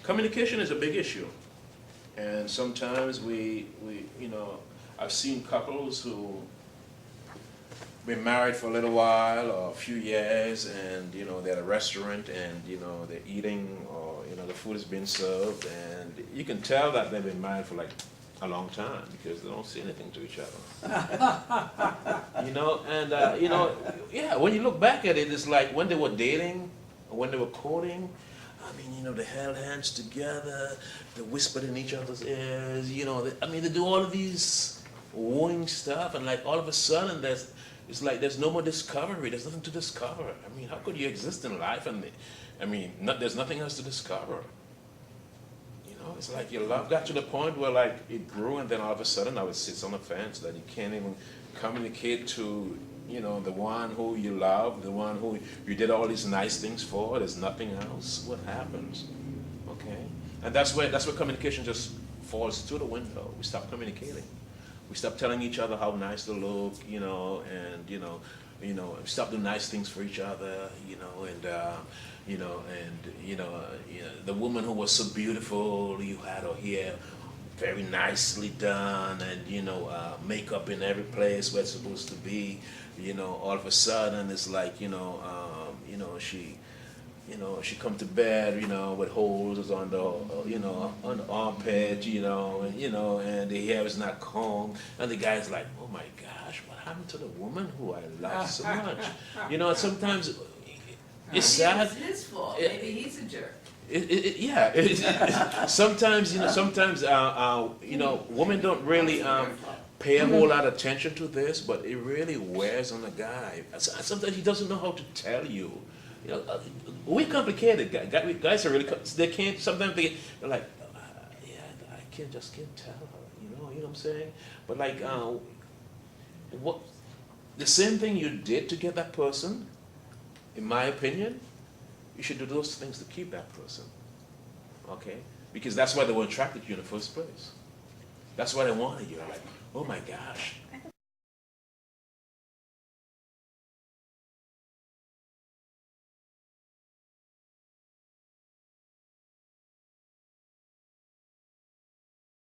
Communication is a big issue. And sometimes I've seen couples who been married for a little while or a few years, and they're at a restaurant, and they're eating, or the food is being served, and you can tell that they've been married for like a long time because they don't say anything to each other. Yeah, when you look back at it, it's like when they were dating or when they were courting. I mean, they held hands together, they whispered in each other's ears, they do all of these wooing stuff, and like all of a sudden it's like there's no more discovery, there's nothing to discover. I mean, how could you exist in life and, there's nothing else to discover? It's like your love got to the point where like it grew, and then all of a sudden now it sits on the fence that you can't even communicate to the one who you love, the one who you did all these nice things for. There's nothing else. What happens? Okay, and that's where communication just falls through the window. We stop communicating. We stop telling each other how nice to look, and we stop doing nice things for each other, the woman who was so beautiful, you had her hair very nicely done, and makeup in every place where it's supposed to be. All of a sudden it's like she come to bed with holes on the on the armpit, and the hair is not combed, and the guy's like, oh my gosh, what happened to the woman who I love so much? Sometimes it's sad. Maybe it's his fault. Maybe he's a jerk. Sometimes women don't really pay a whole lot of attention to this, but it really wears on the guy. Sometimes he doesn't know how to tell you. We complicated. Guys are really, they can't, sometimes they're like, I can't tell her, you know what I'm saying? But like, what, the same thing you did to get that person, in my opinion, you should do those things to keep that person, okay? Because that's why they were attracted to you in the first place. That's why they wanted you. Like, oh my gosh,